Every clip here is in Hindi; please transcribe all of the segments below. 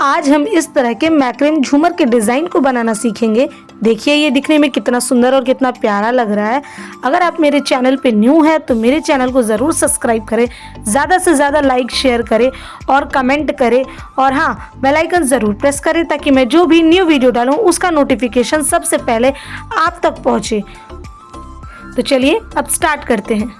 आज हम इस तरह के मैक्रेम झूमर के डिज़ाइन को बनाना सीखेंगे। देखिए ये दिखने में कितना सुंदर और कितना प्यारा लग रहा है। अगर आप मेरे चैनल पे न्यू है तो मेरे चैनल को ज़रूर सब्सक्राइब करें, ज़्यादा से ज़्यादा लाइक शेयर करें और कमेंट करें, और हाँ, बेल आइकन ज़रूर प्रेस करें ताकि मैं जो भी न्यू वीडियो डालूँ उसका नोटिफिकेशन सबसे पहले आप तक पहुँचे। तो चलिए अब स्टार्ट करते हैं।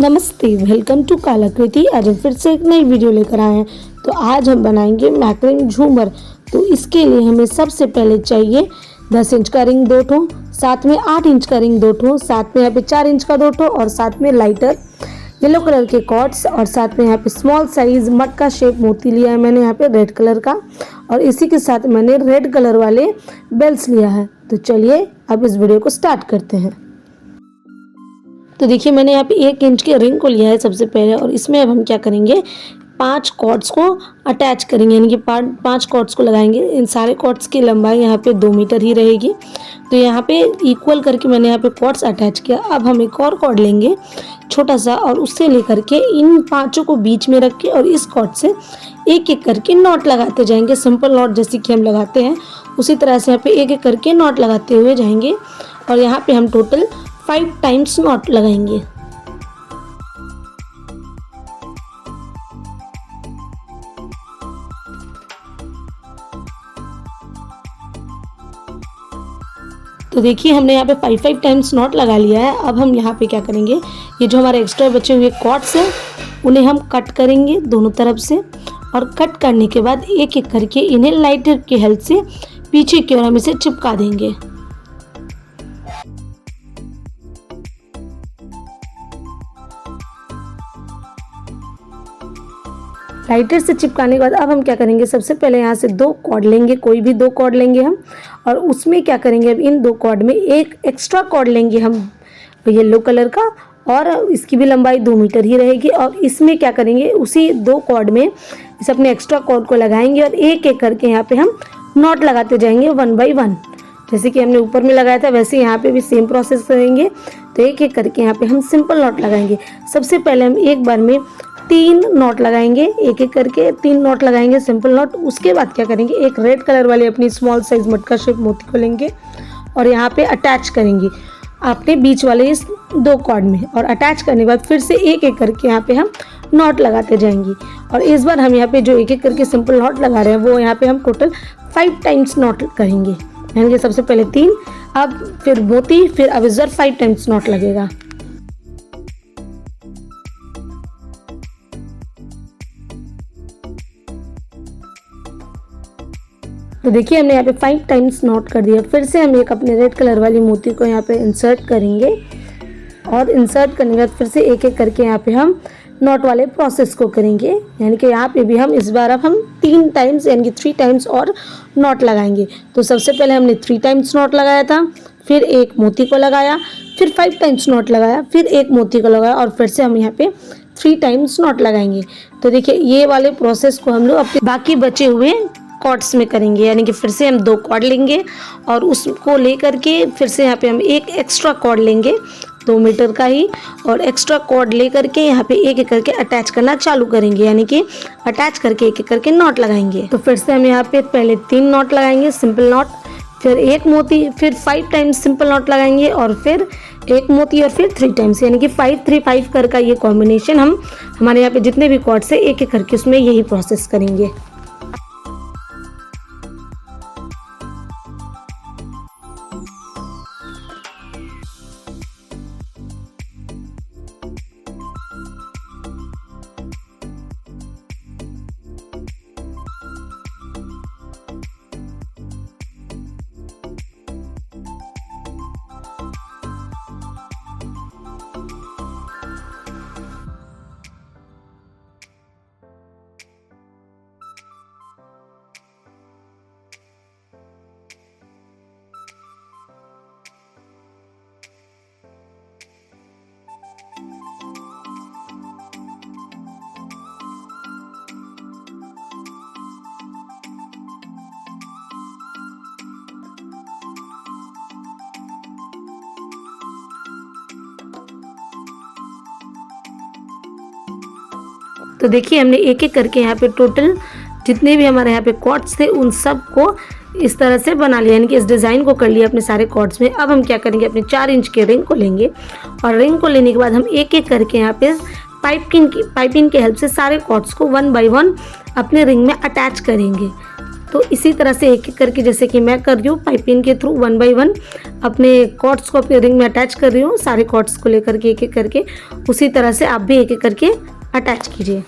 नमस्ते, वेलकम टू कलाकृति। आज हम फिर से एक नई वीडियो लेकर आए हैं। तो आज हम बनाएंगे मैक्रेम झूमर। तो इसके लिए हमें सबसे पहले चाहिए 10 इंच का रिंग 2 ठो, साथ में 8 इंच का रिंग 2 ठो, साथ में यहाँ पे 4 इंच का 2 ठो, और साथ में लाइटर येलो कलर के कॉर्ड्स, और साथ में यहाँ पे स्मॉल साइज मटका शेप मोती लिया है मैंने यहाँ पे रेड कलर का, और इसी के साथ मैंने रेड कलर वाले बेल्स लिया है। तो चलिए अब इस वीडियो को स्टार्ट करते हैं। तो देखिए मैंने यहाँ पे 1 इंच के रिंग को लिया है सबसे पहले, और इसमें अब हम क्या करेंगे, 5 कॉर्ड्स को अटैच करेंगे, यानी कि 5 कॉर्ड्स को लगाएंगे। इन सारे कॉर्ड्स की लंबाई यहाँ पे 2 मीटर ही रहेगी। तो यहाँ पे इक्वल करके मैंने यहाँ पे कॉर्ड्स अटैच किया। अब हम एक और कॉर्ड लेंगे छोटा सा, और उससे लेकर के इन 5 को बीच में रख के और इस कॉर्ड से एक एक करके नॉट लगाते जाएंगे। सिंपल नॉट जैसे कि हम लगाते हैं उसी तरह से यहाँ पे एक एक करके नॉट लगाते हुए जाएंगे, और यहाँ पे हम टोटल 5 टाइम्स नॉट लगाएंगे। तो देखिए हमने यहाँ पे 5 टाइम्स नॉट लगा लिया है। अब हम यहाँ पे क्या करेंगे, ये जो हमारे एक्स्ट्रा बचे हुए कॉर्ड्स हैं उन्हें हम कट करेंगे दोनों तरफ से, और कट करने के बाद एक एक करके इन्हें लाइटर की हेल्प से पीछे की ओर हम इसे चिपका देंगे। लाइटर से चिपकाने के बाद अब हम क्या करेंगे, सबसे पहले यहाँ से 2 कॉर्ड लेंगे, कोई भी 2 कॉर्ड लेंगे हम, और उसमें क्या करेंगे, अब इन 2 कॉर्ड में एक एक्स्ट्रा कॉर्ड लेंगे हम येलो कलर का, और इसकी भी लंबाई 2 मीटर ही रहेगी। और इसमें क्या करेंगे, उसी 2 कॉर्ड में इस अपने एक्स्ट्रा कॉर्ड को लगाएंगे, और एक एक करके यहाँ पे हम नॉट लगाते जाएंगे 1 बाई 1। जैसे कि हमने ऊपर में लगाया था वैसे यहाँ पे भी सेम प्रोसेस करेंगे। तो एक एक करके यहाँ पे हम सिंपल नॉट लगाएंगे। सबसे पहले हम एक बार में 3 नॉट लगाएंगे, एक एक करके 3 नॉट लगाएंगे सिंपल नॉट। उसके बाद क्या करेंगे, एक रेड कलर वाली अपनी स्मॉल साइज मटका शेप मोती को लेंगे और यहाँ पे अटैच करेंगे अपने बीच वाले इस 2 कॉर्ड में, और अटैच करने के बाद फिर से एक एक करके यहाँ पे हम नॉट लगाते जाएंगे। और इस बार हम यहाँ पे जो एक एक करके सिंपल नॉट लगा रहे हैं वो यहाँ पे हम टोटल 5 टाइम्स नॉट करेंगे, यानी कि सबसे पहले 3, अब फिर मोती, फिर अब इस बार 5 टाइम्स नॉट लगेगा। तो देखिए हमने यहाँ पे 5 टाइम्स नॉट कर दिया। फिर से हम एक अपने रेड कलर वाली मोती को यहाँ पे इंसर्ट करेंगे, और इंसर्ट करने के बाद फिर से एक एक करके यहाँ पे हम नॉट वाले प्रोसेस को करेंगे, यानी कि यहाँ पे भी हम इस बार अब हम 3 टाइम्स यानी कि 3 टाइम्स और नॉट लगाएंगे। तो सबसे पहले हमने 3 टाइम्स नॉट लगाया था, फिर एक मोती को लगाया, फिर 5 टाइम्स नॉट लगाया, फिर एक मोती को लगाया, और फिर से हम यहाँ पे 3 टाइम्स नॉट लगाएंगे। तो देखिए ये वाले प्रोसेस को हम लोग अपने बाकी बचे हुए कॉर्ड्स में करेंगे, यानी कि फिर से हम 2 कॉर्ड लेंगे और उसको लेकर के फिर से यहाँ पे हम एक एक्स्ट्रा कॉर्ड लेंगे 2 मीटर का ही, और एक्स्ट्रा कॉर्ड लेकर के यहाँ पे एक एक करके अटैच करना चालू करेंगे, यानी कि अटैच करके एक एक करके नॉट लगाएंगे। तो फिर से हम यहाँ पे पहले 3 नॉट लगाएंगे सिंपल नॉट, फिर एक मोती, फिर 5 टाइम्स सिंपल नॉट लगाएंगे, और फिर एक मोती, और फिर 3 टाइम्स, यानी कि 5 3 5 कर का ये कॉम्बिनेशन हम हमारे यहाँ पे जितने भी कॉर्ड्स है एक एक करके उसमें यही प्रोसेस करेंगे। तो देखिए हमने एक एक करके यहाँ पे टोटल जितने भी हमारे यहाँ पे कॉर्ड्स थे उन सब को इस तरह से बना लिया, यानी कि इस डिज़ाइन को कर लिया अपने सारे कॉर्ड्स में। अब हम क्या करेंगे, अपने 4 इंच के रिंग को लेंगे और रिंग को लेने के बाद हम एक एक करके यहाँ पे पाइपिंग की हेल्प से सारे कॉर्ड्स को 1 बाय 1 अपने रिंग में अटैच करेंगे। तो इसी तरह से एक एक करके, जैसे कि मैं कर रही हूँ पाइपिंग के थ्रू 1 बाय 1 अपने कॉर्ड्स को अपने रिंग में अटैच कर रही हूँ, सारे कॉर्ड्स को लेकर के एक एक करके। उसी तरह से आप भी एक एक करके अटैच कीजिए।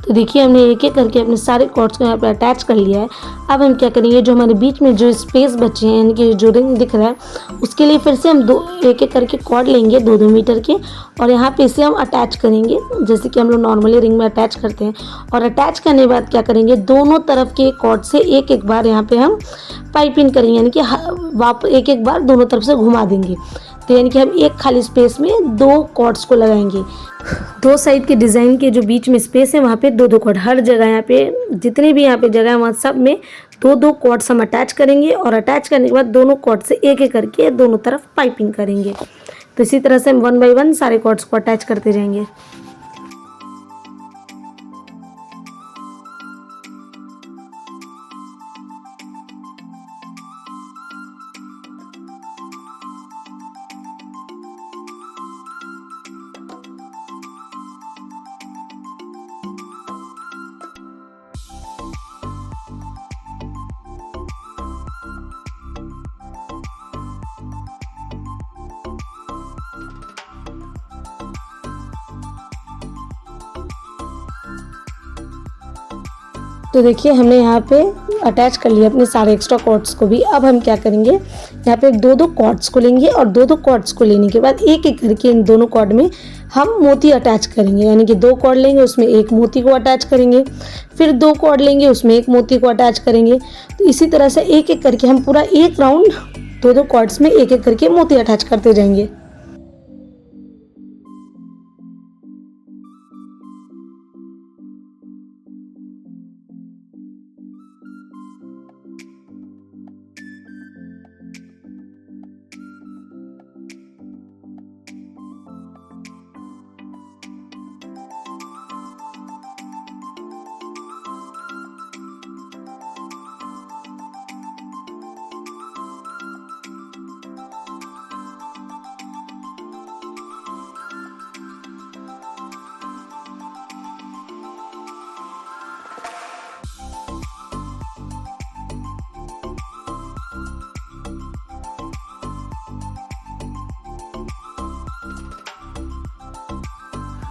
तो देखिए हमने एक एक करके अपने सारे कॉर्ड्स को यहाँ पे अटैच कर लिया है। अब हम क्या करेंगे, जो हमारे बीच में जो स्पेस बचे हैं, यानी कि जो रिंग दिख रहा है, उसके लिए फिर से हम एक एक करके कॉर्ड लेंगे 2-2 मीटर के और यहाँ पे इसे हम अटैच करेंगे, जैसे कि हम लोग नॉर्मली रिंग में अटैच करते हैं। और अटैच करने के बाद क्या करेंगे, दोनों तरफ के कॉर्ड से एक एक बार यहाँ पे हम पाइपिंग करेंगे, यानी कि एक एक बार दोनों तरफ से घुमा देंगे। तो यानी कि हम एक खाली स्पेस में 2 कॉर्ड्स को लगाएंगे। 2 साइड के डिज़ाइन के जो बीच में स्पेस है वहाँ पे 2-2 कॉर्ड, हर जगह यहाँ पे जितनी भी यहाँ पे जगह है वहाँ सब में 2-2 कॉर्ड्स हम अटैच करेंगे और अटैच करने के बाद दोनों कॉर्ड से एक एक करके दोनों तरफ पाइपिंग करेंगे। तो इसी तरह से हम 1 बाय 1 सारे कॉर्ड्स को अटैच करते जाएंगे। तो देखिए हमने यहाँ पे अटैच कर लिया अपने सारे एक्स्ट्रा कॉर्ड्स को भी। अब हम क्या करेंगे, यहाँ पे 2-2 कॉर्ड्स को लेंगे और 2-2 कॉर्ड्स को लेने के बाद एक एक करके इन दोनों कॉर्ड में हम मोती अटैच करेंगे, यानी कि 2 कॉर्ड लेंगे उसमें एक मोती को अटैच करेंगे, फिर 2 कॉर्ड लेंगे उसमें एक मोती को अटैच करेंगे। तो इसी तरह से एक एक करके हम पूरा एक राउंड 2-2 कॉर्ड्स में एक एक करके मोती अटैच करते जाएंगे।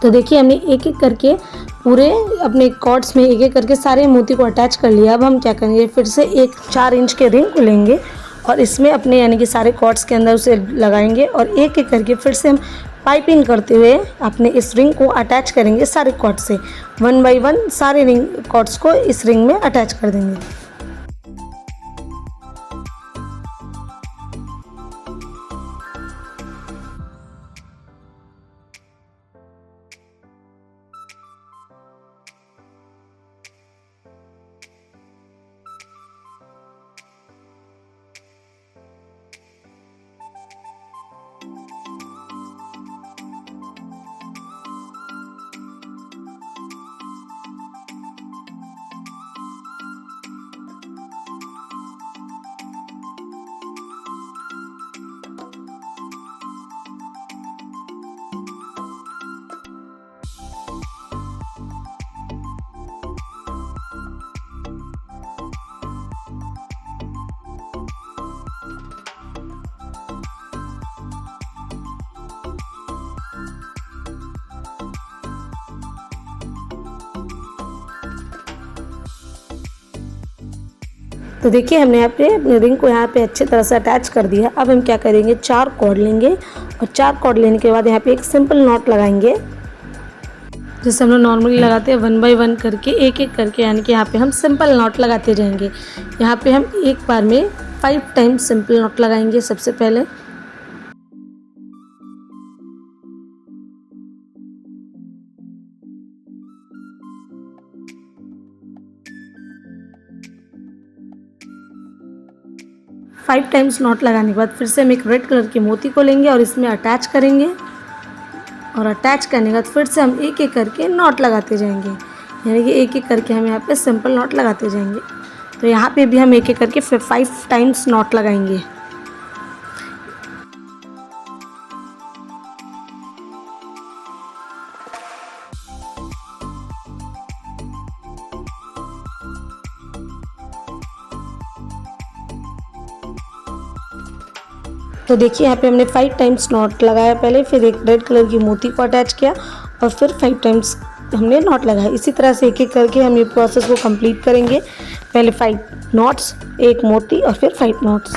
तो देखिए हमने एक एक करके पूरे अपने कॉर्ड्स में एक एक करके सारे मोती को अटैच कर लिया। अब हम क्या करेंगे, फिर से एक 4 इंच के रिंग को लेंगे और इसमें अपने यानी कि सारे कॉर्ड्स के अंदर उसे लगाएंगे और एक एक करके फिर से हम पाइपिंग करते हुए अपने इस रिंग को अटैच करेंगे सारे कॉर्ड से। 1 बाय 1 सारे रिंग कॉर्ड्स को इस रिंग में अटैच कर देंगे। तो देखिए हमने यहाँ पे अपने रिंग को यहाँ पे अच्छी तरह से अटैच कर दिया। अब हम क्या करेंगे, 4 कॉर्ड लेंगे और 4 कॉर्ड लेने के बाद यहाँ पे एक सिंपल नॉट लगाएंगे, जैसे हम लोग नॉर्मली लगाते हैं 1 बाय 1 करके, एक एक करके, यानी कि यहाँ पे हम सिंपल नॉट लगाते जाएंगे। यहाँ पे हम एक बार में 5 टाइम्स सिंपल नॉट लगाएंगे सबसे पहले। फाइव टाइम्स नॉट लगाने के बाद फिर से हम एक रेड कलर की मोती को लेंगे और इसमें अटैच करेंगे, और अटैच करने के बाद फिर से हम एक एक करके नॉट लगाते जाएंगे, यानी कि एक एक करके हम यहाँ पे सिंपल नॉट लगाते जाएंगे। तो यहाँ पे भी हम एक एक करके 5 टाइम्स नॉट लगाएंगे। तो देखिए यहाँ पे हमने 5 टाइम्स नॉट लगाया पहले, फिर एक रेड कलर की मोती को अटैच किया और फिर 5 टाइम्स हमने नॉट लगाया। इसी तरह से एक एक करके हम ये प्रोसेस को कंप्लीट करेंगे। पहले 5 नॉट्स, एक मोती और फिर 5 नॉट्स।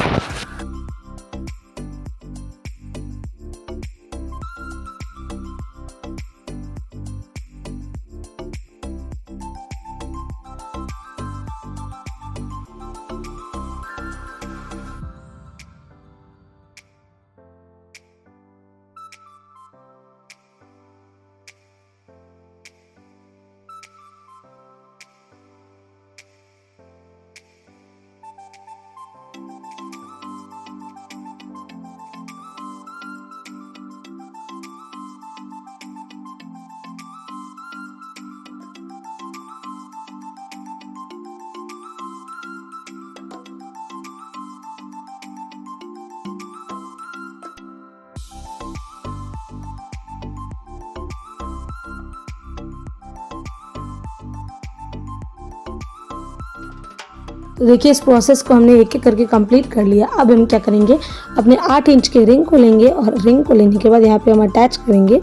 तो देखिए इस प्रोसेस को हमने एक एक करके कंप्लीट कर लिया। अब हम क्या करेंगे, अपने 8 इंच के रिंग को लेंगे और रिंग को लेने के बाद यहाँ पे हम अटैच करेंगे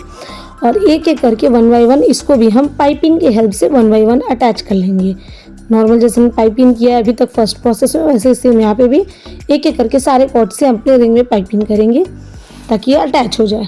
और एक एक करके 1 बाय 1 इसको भी हम पाइपिंग की हेल्प से 1 बाय 1 अटैच कर लेंगे। नॉर्मल जैसे हमने पाइपिंग किया है अभी तक फर्स्ट प्रोसेस में, वैसे सेम यहाँ पे भी एक एक करके सारे कॉर्ड से हम अपने रिंग में पाइपिंग करेंगे ताकि ये अटैच हो जाए।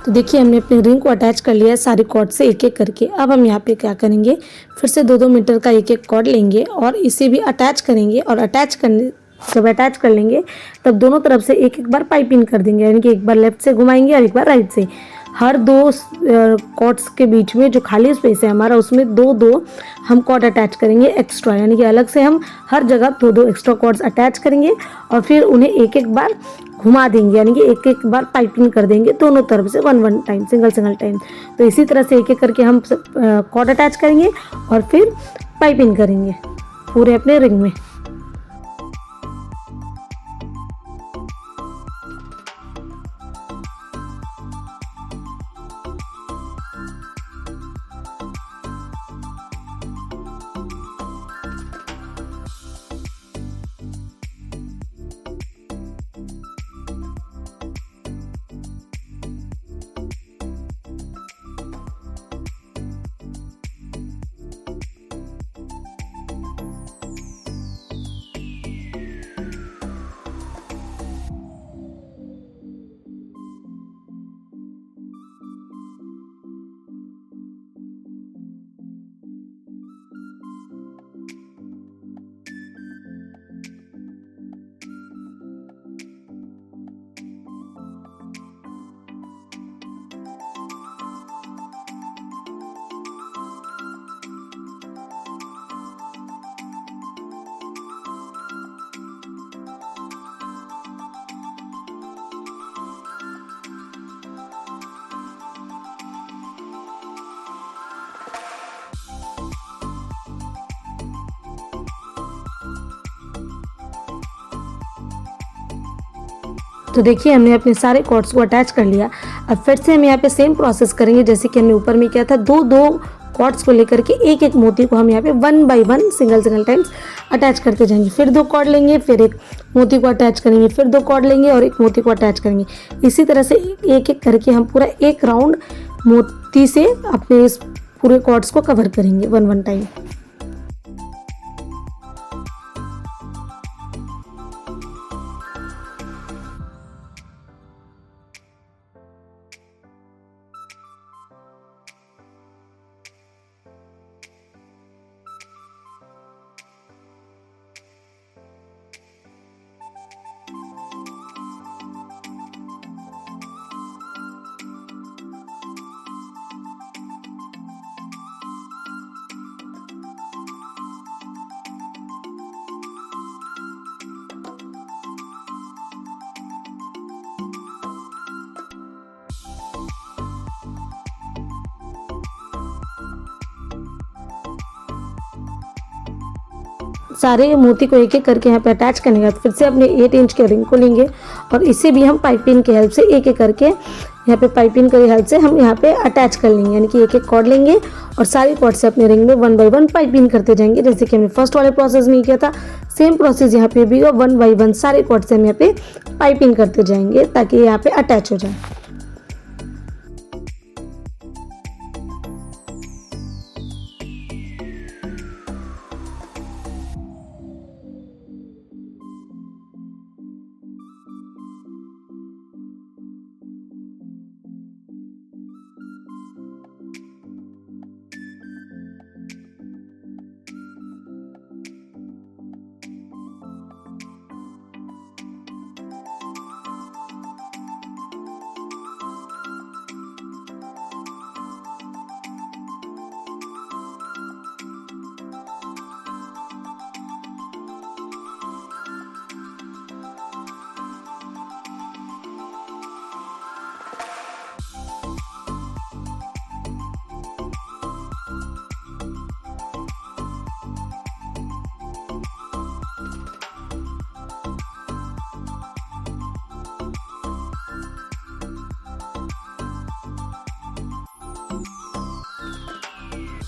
तो देखिए हमने अपने रिंग को अटैच कर लिया है सारे कॉर्ड से एक एक करके। अब हम यहाँ पे क्या करेंगे, फिर से 2-2 मीटर का एक एक कॉर्ड लेंगे और इसे भी अटैच करेंगे, और अटैच करने जब अटैच कर लेंगे तब दोनों तरफ से एक एक बार पाइपिंग कर देंगे, यानी कि एक बार लेफ्ट से घुमाएंगे और एक बार राइट से। हर 2 कॉर्ड्स के बीच में जो खाली स्पेस है हमारा, उसमें 2-2 हम कॉर्ड अटैच करेंगे एक्स्ट्रा, यानी कि अलग से हम हर जगह 2-2 एक्स्ट्रा कॉर्ड्स अटैच करेंगे और फिर उन्हें एक एक बार घुमा देंगे, यानी कि एक एक बार पाइपिंग कर देंगे दोनों तरफ से 1-1 टाइम, सिंगल टाइम। तो इसी तरह से एक एक करके हम कॉर्ड अटैच करेंगे और फिर पाइपिंग करेंगे पूरे अपने रिंग में। तो देखिए हमने अपने सारे कॉर्ड्स को अटैच कर लिया। अब फिर से हम यहाँ पे सेम प्रोसेस करेंगे जैसे कि हमने ऊपर में किया था। दो दो कॉर्ड्स को लेकर के एक एक मोती को हम यहाँ पे 1 बाय 1 सिंगल टाइम्स अटैच करते जाएंगे। फिर 2 कॉर्ड लेंगे, फिर एक मोती को अटैच करेंगे, फिर 2 कॉर्ड लेंगे और एक मोती को अटैच करेंगे। इसी तरह से एक एक करके हम पूरा एक राउंड मोती से अपने इस पूरे कॉर्ड्स को कवर करेंगे 1 टाइम। सारे मोती को एक एक करके यहाँ पे अटैच करने के बाद फिर से अपने 8 इंच के रिंग को लेंगे और इसे भी हम पाइपिंग की हेल्प से एक एक करके यहाँ पे पाइपिंग की हेल्प से हम यहाँ पे अटैच कर लेंगे। यानी कि एक एक कॉर्ड लेंगे और सारे कॉर्ड से अपने रिंग में 1 बाय 1 पाइपिंग करते जाएंगे। जैसे कि हमने फर्स्ट वाले प्रोसेस में किया था, सेम प्रोसेस यहाँ पे भी 1 बाय 1 सारे कॉर्ड से हम यहाँ पे पाइपिंग करते जाएंगे ताकि यहाँ पे अटैच हो जाए।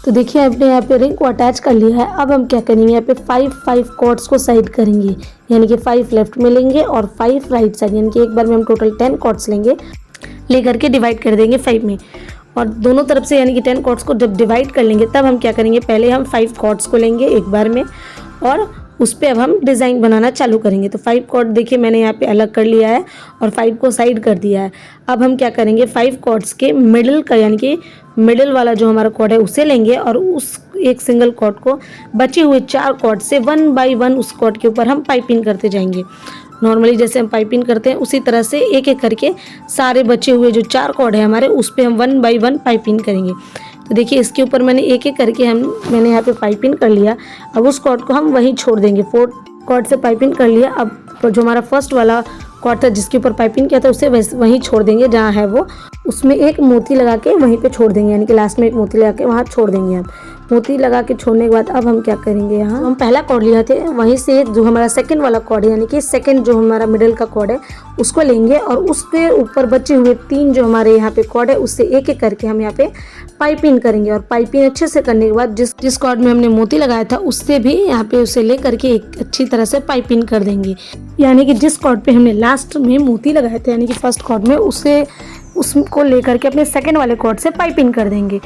तो देखिए आपने यहाँ पे रिंग को अटैच कर लिया है। अब हम क्या करेंगे, यहाँ पे 5 कॉर्ड्स को साइड करेंगे, यानी कि 5 लेफ्ट में लेंगे और 5 राइट साइड, यानी कि एक बार में हम टोटल 10 कॉर्ड्स लेकर के डिवाइड कर देंगे 5 में। और दोनों तरफ से यानी कि 10 कॉर्ड्स को जब डिवाइड कर लेंगे तब हम क्या करेंगे, पहले हम 5 कॉर्ड्स को लेंगे एक बार में और उस पर अब हम डिज़ाइन बनाना चालू करेंगे। तो 5 कॉर्ड देखिए मैंने यहाँ पे अलग कर लिया है और 5 को साइड कर दिया है। अब हम क्या करेंगे, 5 कॉर्ड्स के मिडिल का यानी कि मिडिल वाला जो हमारा कॉर्ड है उसे लेंगे और उस एक सिंगल कॉर्ड को बचे हुए 4 कॉर्ड से 1 बाय 1 उस कॉर्ड के ऊपर हम पाइपिंग करते जाएंगे। नॉर्मली जैसे हम पाइपिंग करते हैं उसी तरह से एक एक करके सारे बचे हुए जो 4 कॉर्ड है हमारे उस पर हम 1 बाय 1 पाइपिंग करेंगे। तो देखिए इसके ऊपर मैंने एक एक करके मैंने यहाँ पे पाइपिंग कर लिया। अब उस कॉर्ड को हम वहीं छोड़ देंगे। 4 कॉर्ड से पाइपिंग कर लिया। अब जो हमारा फर्स्ट वाला कॉर्ड था जिसके ऊपर पाइपिंग किया था उसे वहीं छोड़ देंगे जहाँ है वो, उसमें एक मोती लगा के वहीं पे छोड़ देंगे, यानी कि लास्ट में एक मोती लगा के वहाँ छोड़ देंगे। हम मोती लगा के छोड़ने के बाद अब हम क्या करेंगे, यहाँ हम पहला कॉर्ड लिया थे वहीं से जो हमारा सेकंड वाला कॉर्ड है यानी कि सेकंड जो हमारा मिडिल का कॉर्ड है उसको लेंगे और उसके ऊपर बचे हुए 3 जो हमारे यहाँ पे कॉर्ड है उससे एक एक करके हम यहाँ पे पाइपिंग करेंगे। और पाइपिंग अच्छे से करने के बाद जिस कॉर्ड में हमने मोती लगाया था उससे भी यहाँ पे उसे ले करके एक अच्छी तरह से पाइपिंग कर देंगे। यानी कि जिस कॉर्ड पे हमने लास्ट में मोती लगाए थे यानी कि फर्स्ट कॉर्ड में उसको लेकर के अपने सेकंड वाले कॉर्ड से पाइपिंग कर देंगे।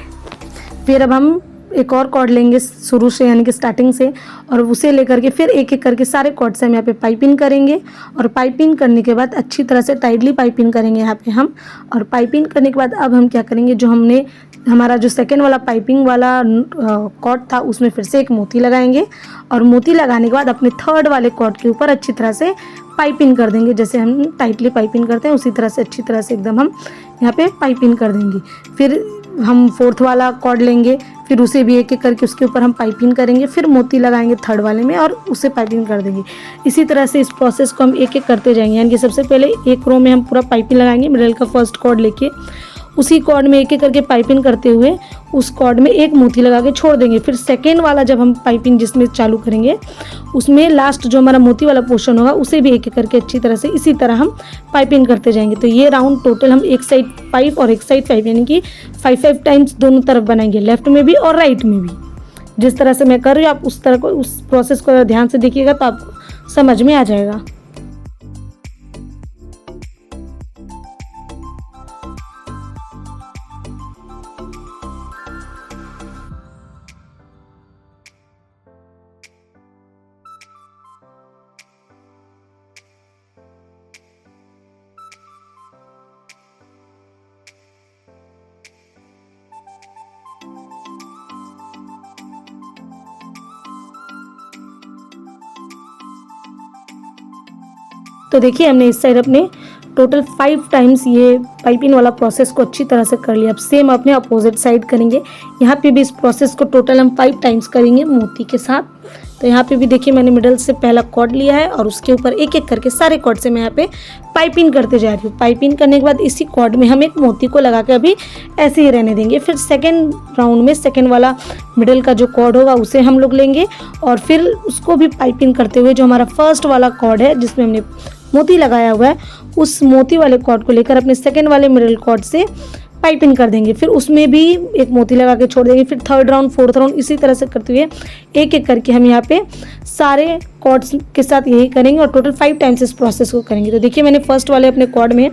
फिर अब हम एक और कॉर्ड लेंगे शुरू से यानी कि स्टार्टिंग से और उसे लेकर के फिर एक एक करके सारे कॉर्ड से हम यहाँ पे पाइपिंग करेंगे। और पाइपिंग करने के बाद अच्छी तरह से टाइटली पाइपिंग करेंगे यहाँ पे हम। और पाइपिंग करने के बाद अब हम क्या करेंगे, जो हमने हमारा जो सेकेंड वाला पाइपिंग वाला कॉर्ड था उसमें फिर से एक मोती लगाएंगे और मोती लगाने के बाद अपने थर्ड वाले कॉर्ड के ऊपर अच्छी तरह से पाइपिंग कर देंगे। जैसे हम टाइटली पाइपिंग करते हैं उसी तरह से अच्छी तरह से एकदम हम यहाँ पे पाइपिंग कर देंगे। फिर हम फोर्थ वाला कॉर्ड लेंगे, फिर उसे भी एक एक करके उसके ऊपर हम पाइपिंग करेंगे, फिर मोती लगाएंगे थर्ड वाले में और उसे पाइपिंग कर देंगे। इसी तरह से इस प्रोसेस को हम एक एक करते जाएंगे। यानी कि सबसे पहले एक रो में हम पूरा पाइपिंग लगाएंगे मिडिल का फर्स्ट कॉर्ड लेके, उसी कॉर्ड में एक एक करके पाइपिंग करते हुए उस कॉर्ड में एक मोती लगा के छोड़ देंगे। फिर सेकेंड वाला जब हम पाइपिंग जिसमें चालू करेंगे उसमें लास्ट जो हमारा मोती वाला पोर्शन होगा उसे भी एक एक करके अच्छी तरह से इसी तरह हम पाइपिंग करते जाएंगे। तो ये राउंड टोटल हम एक साइड 5 और एक साइड 5 यानी कि 5 टाइम्स दोनों तरफ बनाएंगे, लेफ्ट में भी और राइट में भी। जिस तरह से मैं कर रही हूँ आप उस तरह को उस प्रोसेस को ध्यान से देखिएगा तो आपको समझ में आ जाएगा। तो देखिए हमने इस साइड अपने टोटल 5 टाइम्स ये पाइपिंग वाला प्रोसेस को अच्छी तरह से कर लिया। अब सेम अपने अपोजिट साइड करेंगे। यहाँ पे भी इस प्रोसेस को टोटल हम 5 टाइम्स करेंगे मोती के साथ। तो यहाँ पे भी देखिए मैंने मिडल से पहला कॉर्ड लिया है और उसके ऊपर एक एक करके सारे कॉर्ड से मैं यहाँ पे पाइपिंग करते जा रही हूँ। पाइपिंग करने के बाद इसी कॉर्ड में हम एक मोती को लगा के अभी ऐसे ही रहने देंगे। फिर सेकेंड राउंड में सेकेंड वाला मिडल का जो कॉर्ड होगा उसे हम लोग लेंगे और फिर उसको भी पाइपिंग करते हुए जो हमारा फर्स्ट वाला कॉर्ड है जिसमें हमने मोती लगाया हुआ है उस मोती वाले कॉर्ड को लेकर अपने सेकेंड वाले मिडल कॉर्ड से पाइपिंग कर देंगे। फिर उसमें भी एक मोती लगा के छोड़ देंगे। फिर थर्ड राउंड फोर्थ राउंड इसी तरह से करते हुए एक एक करके हम यहाँ पे सारे कॉर्ड्स के साथ यही करेंगे और टोटल 5 टाइम्स इस प्रोसेस को करेंगे। तो देखिए मैंने फर्स्ट वाले अपने कॉर्ड में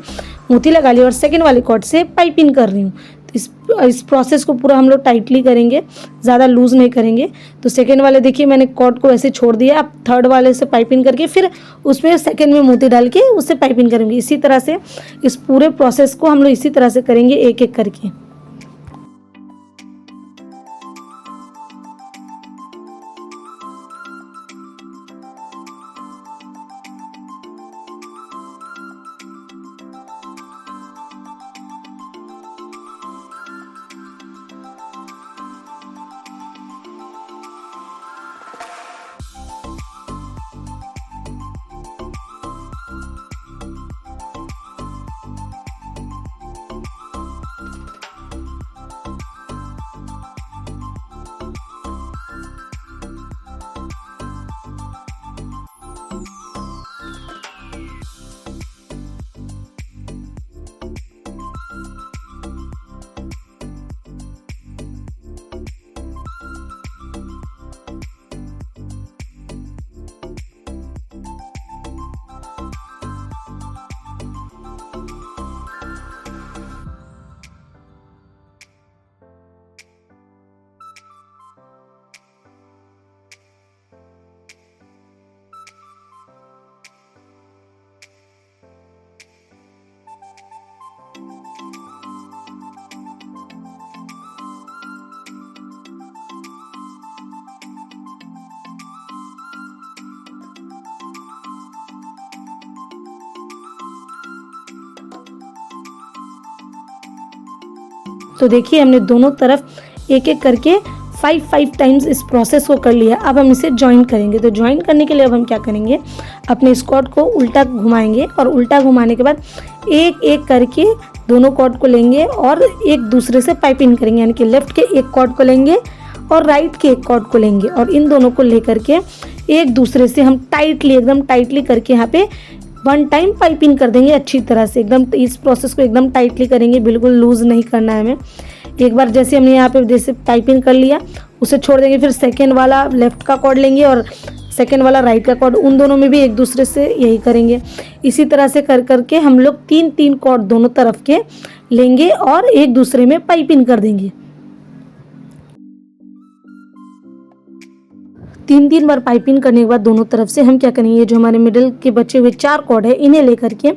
मोती लगा लिया और सेकेंड वाले कॉर्ड से पाइपिंग कर रही हूँ। इस प्रोसेस को पूरा हम लोग टाइटली करेंगे, ज़्यादा लूज़ नहीं करेंगे। तो सेकेंड वाले देखिए मैंने कॉर्ड को ऐसे छोड़ दिया। अब थर्ड वाले से पाइपिंग करके फिर उसमें सेकेंड में मोती डाल के उससे पाइपिंग करेंगे। इसी तरह से इस पूरे प्रोसेस को हम लोग इसी तरह से करेंगे एक एक करके। तो देखिए हमने दोनों तरफ एक एक करके 5 टाइम्स इस प्रोसेस को कर लिया। अब हम इसे ज्वाइन करेंगे। तो ज्वाइन करने के लिए अब हम क्या करेंगे, अपने स्कॉट को उल्टा घुमाएंगे और उल्टा घुमाने के बाद एक एक करके दोनों कॉर्ड को लेंगे और एक दूसरे से पाइपिंग करेंगे। यानी कि लेफ्ट के एक कॉर्ड को लेंगे और राइट के एक कॉर्ड को लेंगे और इन दोनों को लेकर के एक दूसरे से हम टाइटली एकदम टाइटली करके यहाँ पे 1 टाइम पाइपिंग कर देंगे अच्छी तरह से। एकदम इस प्रोसेस को एकदम टाइटली करेंगे, बिल्कुल लूज़ नहीं करना है हमें। एक बार जैसे हमने यहाँ पे जैसे पाइपिंग कर लिया उसे छोड़ देंगे। फिर सेकेंड वाला लेफ्ट का कॉर्ड लेंगे और सेकेंड वाला राइट का कॉर्ड, उन दोनों में भी एक दूसरे से यही करेंगे। इसी तरह से कर करके हम लोग 3 कॉर्ड दोनों तरफ के लेंगे और एक दूसरे में पाइपिंग कर देंगे। 3 बार पाइपिंग करने के बाद दोनों तरफ से हम क्या करेंगे, जो हमारे मिडिल के बचे हुए 4 कॉर्ड है इन्हें लेकर के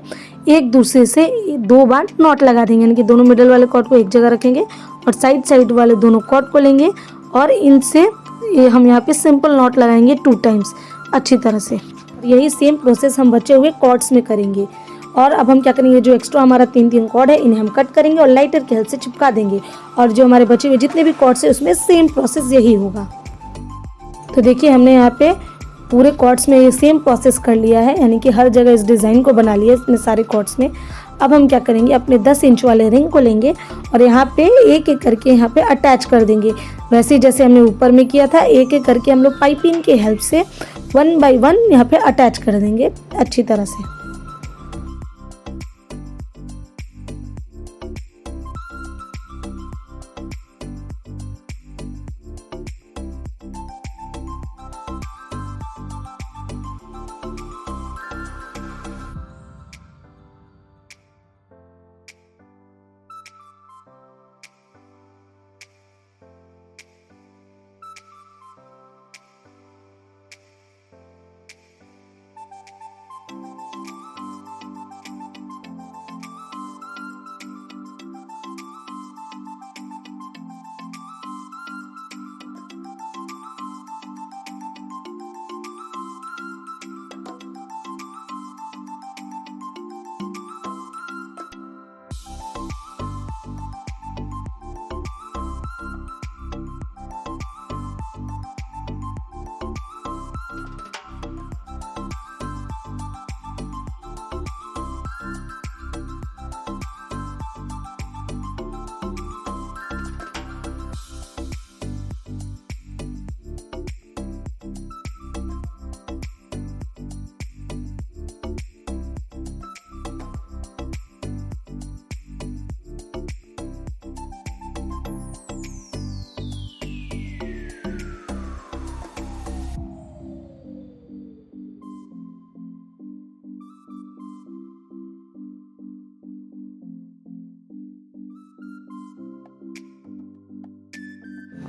एक दूसरे से 2 बार नॉट लगा देंगे। यानी कि दोनों मिडिल वाले कॉर्ड को एक जगह रखेंगे और साइड वाले दोनों कॉर्ड को लेंगे और इनसे हम यहाँ पे सिंपल नॉट लगाएंगे 2 टाइम्स अच्छी तरह से। यही सेम प्रोसेस हम बचे हुए कॉर्ड्स में करेंगे। और अब हम क्या करेंगे, जो एक्स्ट्रा हमारा 3 कॉर्ड है इन्हें हम कट करेंगे और लाइटर की हेल्प से चिपका देंगे। और जो हमारे बचे हुए जितने भी कॉर्ड्स है उसमें सेम प्रोसेस यही होगा। तो देखिए हमने यहाँ पे पूरे कॉर्ड्स में ये सेम प्रोसेस कर लिया है, यानी कि हर जगह इस डिज़ाइन को बना लिया इसने सारे कॉर्ड्स में। अब हम क्या करेंगे, अपने 10 इंच वाले रिंग को लेंगे और यहाँ पे एक एक करके यहाँ पे अटैच कर देंगे। वैसे ही जैसे हमने ऊपर में किया था, एक एक करके हम लोग पाइपिंग के हेल्प से 1 बाय 1 यहाँ पे अटैच कर देंगे अच्छी तरह से।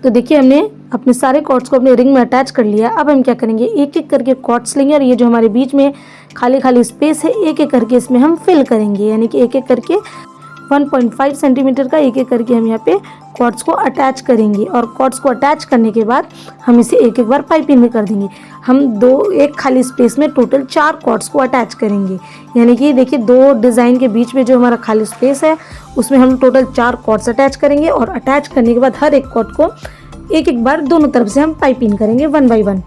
तो देखिए हमने अपने सारे कॉर्ड्स को अपने रिंग में अटैच कर लिया। अब हम क्या करेंगे, एक एक करके कॉर्ड्स लेंगे और ये जो हमारे बीच में खाली खाली स्पेस है, एक एक करके इसमें हम फिल करेंगे। यानी कि एक एक करके 1.5 सेंटीमीटर का एक एक करके हम यहाँ पे कॉर्ड्स को अटैच करेंगे। और कॉर्ड्स को अटैच करने के बाद हम इसे एक एक बार पाइपिंग में कर देंगे। हम एक खाली स्पेस में टोटल 4 कॉर्ड्स को अटैच करेंगे। यानी कि देखिए 2 डिज़ाइन के बीच में जो हमारा खाली स्पेस है उसमें हम टोटल 4 कॉर्ड्स अटैच करेंगे। और अटैच करने के बाद हर एक कॉर्ड को एक एक बार दोनों तरफ से हम पाइपिंग करेंगे 1 बाय 1।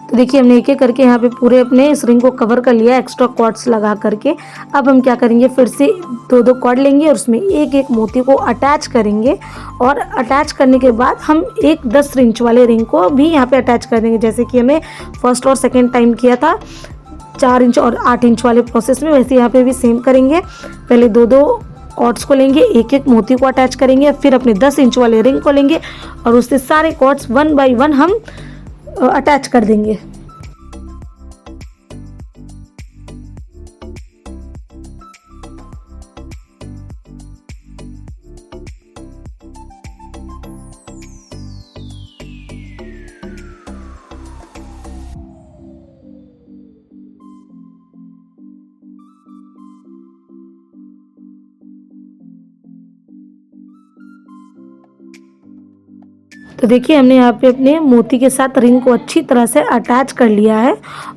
तो देखिए हमने एक एक करके यहाँ पे पूरे अपने इस रिंग को कवर कर लिया एक्स्ट्रा कॉर्ड्स लगा करके। अब हम क्या करेंगे, फिर से 2 कॉर्ड लेंगे और उसमें एक एक मोती को अटैच करेंगे। और अटैच करने के बाद हम एक 10 इंच वाले रिंग को भी यहाँ पे अटैच कर देंगे, जैसे कि हमने फर्स्ट और सेकेंड टाइम किया था 4 इंच और 8 इंच वाले प्रोसेस में, वैसे यहाँ पे भी सेम करेंगे। पहले 2 कॉर्ड्स को लेंगे, एक एक मोती को अटैच करेंगे, फिर अपने 10 इंच वाले रिंग को लेंगे और उससे सारे कॉर्ड्स 1 बाय 1 हम अटैच कर देंगे। तो देखिए हमने यहाँ पे अपने मोती के साथ रिंग को अच्छी तरह से अटैच कर लिया है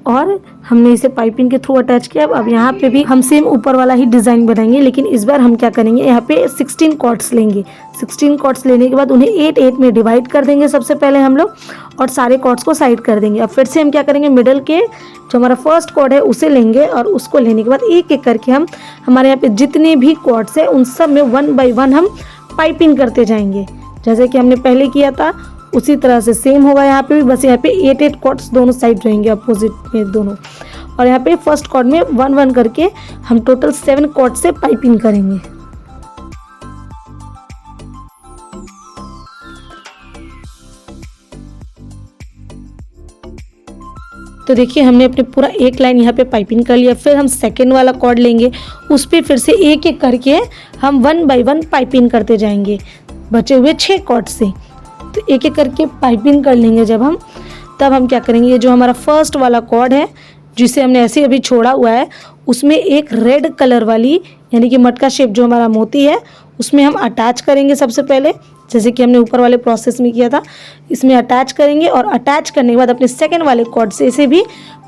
और हमने इसे पाइपिंग के थ्रू अटैच किया। अब यहाँ पे भी हम सेम ऊपर वाला ही डिज़ाइन बनाएंगे, लेकिन इस बार हम क्या करेंगे, यहाँ पे 16 कॉर्ड्स लेंगे। 16 कॉर्ड्स लेने के बाद उन्हें 8-8 में डिवाइड कर देंगे सबसे पहले हम लोग, और सारे कॉर्ड्स को साइड कर देंगे। अब फिर से हम क्या करेंगे, मिडल के जो हमारा फर्स्ट कॉर्ड है उसे लेंगे और उसको लेने के बाद एक एक करके हम हमारे यहाँ पे जितने भी कॉर्ड्स हैं उन सब में 1 बाय 1 हम पाइपिंग करते जाएंगे, जैसे कि हमने पहले किया था उसी तरह से सेम होगा यहाँ पे भी। बस यहाँ पे 8-8 कॉर्ड्स दोनों साइड रहेंगे अपोजिट में दोनों, और यहाँ पे फर्स्ट कॉर्ड में 1-1 करके हम टोटल 7 कॉर्ड से पाइपिंग करेंगे। तो देखिए हमने अपने पूरा एक लाइन यहाँ पे पाइपिंग कर लिया। फिर हम सेकेंड वाला कॉर्ड लेंगे, उस पर फिर से एक एक करके हम 1 बाय 1 पाइपिंग करते जाएंगे बचे हुए 6 कॉर्ड से। तो एक एक करके पाइपिंग कर लेंगे जब हम, तब हम क्या करेंगे, ये जो हमारा फर्स्ट वाला कॉर्ड है जिसे हमने ऐसे अभी छोड़ा हुआ है, उसमें एक रेड कलर वाली यानी कि मटका शेप जो हमारा मोती है उसमें हम अटैच करेंगे सबसे पहले, जैसे कि हमने ऊपर वाले प्रोसेस में किया था। इसमें अटैच करेंगे और अटैच करने के बाद अपने सेकंड वाले कॉर्ड से इसे भी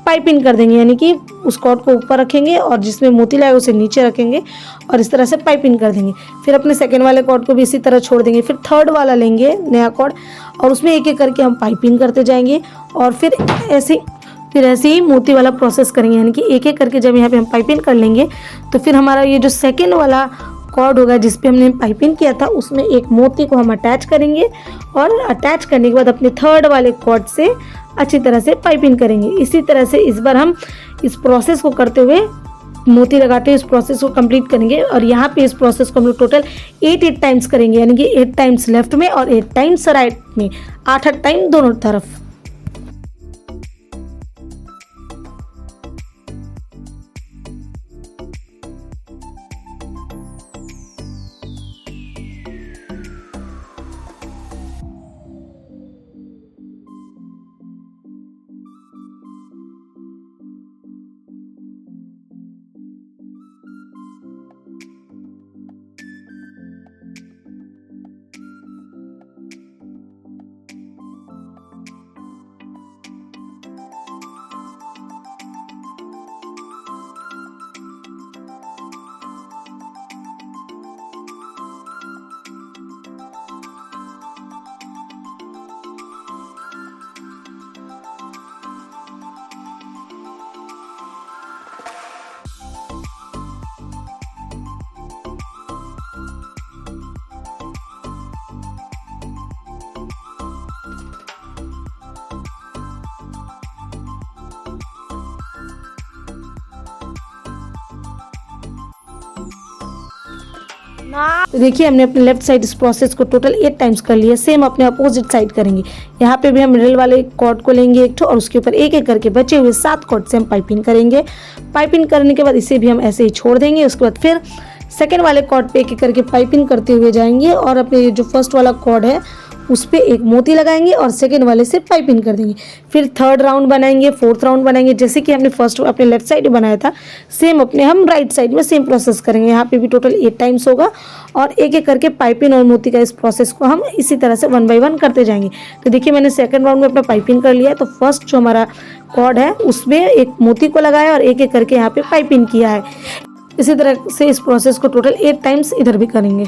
पाइपिंग कर देंगे, यानी कि उस कॉर्ड को ऊपर रखेंगे और जिसमें मोती लगा उसे नीचे रखेंगे और इस तरह से पाइपिंग कर देंगे। फिर अपने सेकंड वाले कॉर्ड को भी इसी तरह छोड़ देंगे। फिर थर्ड वाला लेंगे नया कॉर्ड और उसमें एक एक करके हम पाइपिंग करते जाएंगे और फिर ऐसे ही मोती वाला प्रोसेस करेंगे, यानी कि एक एक करके जब यहाँ पे हम पाइपिंग कर लेंगे तो फिर हमारा ये जो सेकेंड वाला कॉर्ड होगा जिस पे हमने पाइपिंग किया था उसमें एक मोती को हम अटैच करेंगे और अटैच करने के बाद अपने थर्ड वाले कॉर्ड से अच्छी तरह से पाइपिंग करेंगे। इसी तरह से इस बार हम इस प्रोसेस को करते हुए, मोती लगाते हुए इस प्रोसेस को कंप्लीट करेंगे। और यहाँ पे इस प्रोसेस को हम लोग टोटल 8 टाइम्स करेंगे, यानी कि 8 टाइम्स लेफ्ट में और 8 टाइम्स राइट में, 8 टाइम दोनों तरफ। तो देखिए हमने अपने लेफ्ट साइड इस प्रोसेस को टोटल 8 टाइम्स कर लिया। सेम अपने अपोजिट साइड करेंगे। यहाँ पे भी हम मिडल वाले कॉर्ड को लेंगे एक ठो और उसके ऊपर एक एक करके बचे हुए 7 कॉर्ड से हम पाइपिंग करेंगे। पाइपिंग करने के बाद इसे भी हम ऐसे ही छोड़ देंगे। उसके बाद फिर सेकेंड वाले कॉर्ड पे एक एक करके पाइपिंग करते हुए जाएंगे और अपने जो फर्स्ट वाला कॉर्ड है उस पर एक मोती लगाएंगे और सेकेंड वाले से पाइपिंग कर देंगे। फिर थर्ड राउंड बनाएंगे, फोर्थ राउंड बनाएंगे, जैसे कि हमने फर्स्ट अपने लेफ्ट साइड बनाया था सेम अपने हम राइट साइड में सेम प्रोसेस करेंगे। यहाँ पे भी टोटल 8 टाइम्स होगा और एक एक करके पाइपिंग और मोती का इस प्रोसेस को हम इसी तरह से 1 बाय 1 करते जाएंगे। तो देखिए मैंने सेकेंड राउंड में अपना पाइपिंग कर लिया है। तो फर्स्ट जो हमारा कॉर्ड है उसमें एक मोती को लगाया और एक एक करके यहाँ पे पाइपिंग किया है। इसी तरह से इस प्रोसेस को टोटल 8 टाइम्स इधर भी करेंगे।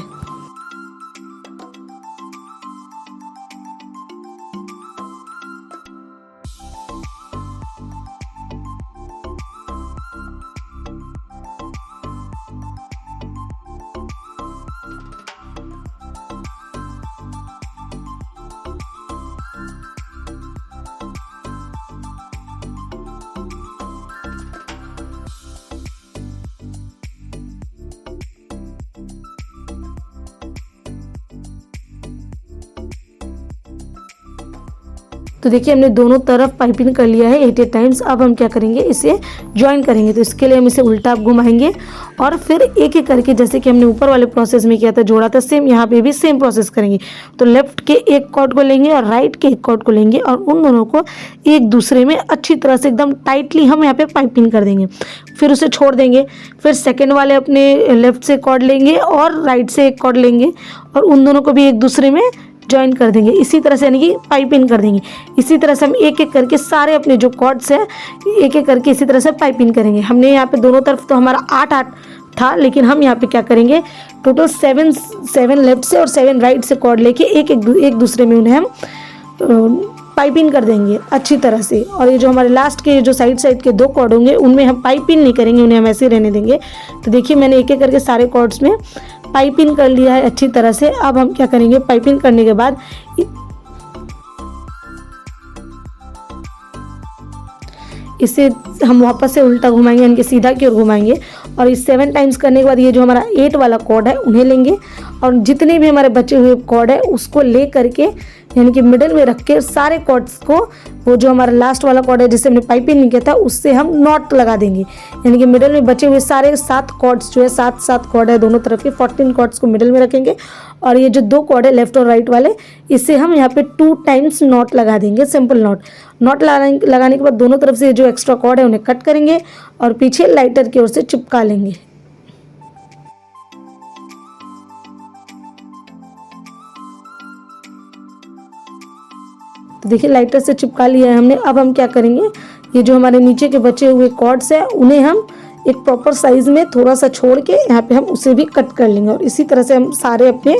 तो देखिए हमने दोनों तरफ पाइपिंग कर लिया है 8 टाइम्स। अब हम क्या करेंगे, इसे ज्वाइन करेंगे। तो इसके लिए हम इसे उल्टा घुमाएंगे और फिर एक एक करके जैसे कि हमने ऊपर वाले प्रोसेस में किया था, जोड़ा था, सेम यहाँ पे भी सेम प्रोसेस करेंगे। तो लेफ्ट के एक कॉर्ड को लेंगे और राइट के एक कॉर्ड को लेंगे और उन दोनों को एक दूसरे में अच्छी तरह से एकदम टाइटली हम यहाँ पे पाइपिंग कर देंगे। फिर उसे छोड़ देंगे। फिर सेकेंड वाले अपने लेफ्ट से कॉर्ड लेंगे और राइट से एक कॉर्ड लेंगे और उन दोनों को भी एक दूसरे में ज्वाइन कर देंगे। इसी तरह से यानी कि पाइपिंग कर देंगे। इसी तरह से हम एक एक करके सारे अपने जो कॉर्ड्स हैं एक एक करके इसी तरह से पाइपिंग करेंगे। हमने यहाँ पे दोनों तरफ तो हमारा 8 था, लेकिन हम यहाँ पे क्या करेंगे, टोटल 7 लेफ्ट से और 7 राइट से कॉर्ड लेके एक दूसरे में उन्हें हम पाइपिंग कर देंगे अच्छी तरह से। और ये जो हमारे लास्ट के जो साइड के 2 कॉर्ड होंगे उनमें हम पाइपिंग नहीं करेंगे, उन्हें हम ऐसे ही रहने देंगे। तो देखिए मैंने एक एक करके सारे कॉर्ड्स में पाइपिंग कर लिया है अच्छी तरह से। अब हम क्या करेंगे, पाइपिंग करने के बाद इसे हम वापस से उल्टा घुमाएंगे, यानी कि सीधा की ओर घुमाएंगे। और इस 7 टाइम्स करने के बाद ये जो हमारा 8 वाला कॉर्ड है उन्हें लेंगे और जितने भी हमारे बचे हुए कॉर्ड है उसको ले करके यानी कि मिडिल में रख के सारे कॉर्ड्स को, वो जो हमारा लास्ट वाला कॉर्ड है जिससे हमने पाइपिंग नहीं किया था उससे हम नॉट लगा देंगे। यानी कि मिडिल में बचे हुए सारे 7 कॉर्ड्स जो है 7 कॉर्ड है दोनों तरफ के, 14 कॉर्ड्स को मिडिल में रखेंगे और ये जो 2 कॉर्ड है लेफ्ट और राइट वाले, इससे हम यहाँ पे 2 टाइम्स नॉट लगा देंगे, सिंपल नॉट लगाने के बाद दोनों तरफ से जो एक्स्ट्रा कॉर्ड है उन्हें कट करेंगे और पीछे लाइटर की ओर से चिपका लेंगे। तो देखिए लाइटर से चिपका लिया है हमने। अब हम क्या करेंगे, ये जो हमारे नीचे के बचे हुए कॉर्ड्स हैं उन्हें हम एक प्रॉपर साइज में थोड़ा सा छोड़ के यहाँ पे हम उसे भी कट कर लेंगे और इसी तरह से हम सारे अपने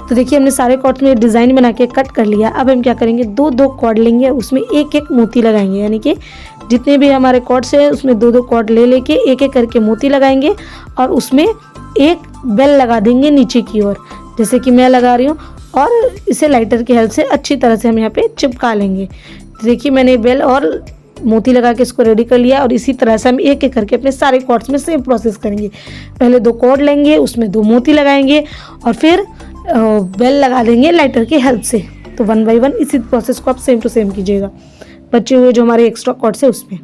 तो देखिए हमने सारे कॉर्ड्स में डिज़ाइन बना के कट कर लिया। अब हम क्या करेंगे, 2 कॉर्ड लेंगे, उसमें एक मोती लगाएंगे, यानी कि जितने भी हमारे कॉर्ड्स हैं उसमें 2 कॉर्ड ले लेके एक करके मोती लगाएंगे और उसमें एक बेल लगा देंगे नीचे की ओर, जैसे कि मैं लगा रही हूँ, और इसे लाइटर की हेल्प से अच्छी तरह से हम यहाँ पे चिपका लेंगे। देखिए मैंने बेल और मोती लगा के इसको रेडी कर लिया और इसी तरह से हम एक करके अपने सारे कॉर्ड्स में सेम प्रोसेस करेंगे। पहले 2 कॉर्ड लेंगे, उसमें 2 मोती लगाएंगे और फिर बेल लगा देंगे लाइटर की हेल्प से। तो 1 बाय 1 इसी प्रोसेस को आप सेम टू सेम कीजिएगा बचे हुए जो हमारे एक्स्ट्रा कॉर्ड्स है उसमें।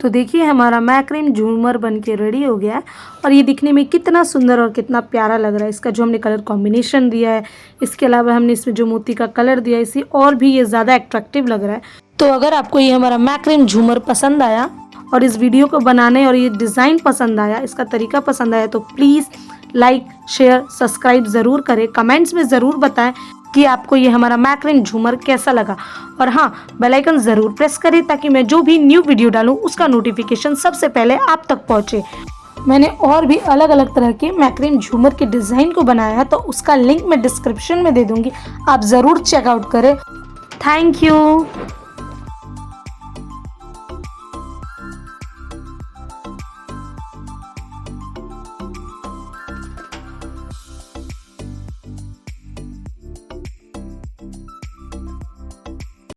तो देखिए हमारा मैक्रीम झूमर बनके रेडी हो गया है और ये दिखने में कितना सुंदर और कितना प्यारा लग रहा है। इसका जो हमने कलर कॉम्बिनेशन दिया है, इसके अलावा हमने इसमें जो मोती का कलर दिया है, इसे और भी ये ज़्यादा अट्रैक्टिव लग रहा है। तो अगर आपको ये हमारा मैक्रीम झूमर पसंद आया और इस वीडियो को बनाने और ये डिज़ाइन पसंद आया, इसका तरीका पसंद आया, तो प्लीज़ लाइक शेयर सब्सक्राइब ज़रूर करें। कमेंट्स में ज़रूर बताएं कि आपको ये हमारा मैक्रीम झूमर कैसा लगा और हाँ, बेल आइकन ज़रूर प्रेस करें ताकि मैं जो भी न्यू वीडियो डालूँ उसका नोटिफिकेशन सबसे पहले आप तक पहुँचे। मैंने और भी अलग अलग तरह के मैक्रीम झूमर के डिज़ाइन को बनाया है, तो उसका लिंक मैं डिस्क्रिप्शन में दे दूँगी, आप ज़रूर चेकआउट करें। Thank you.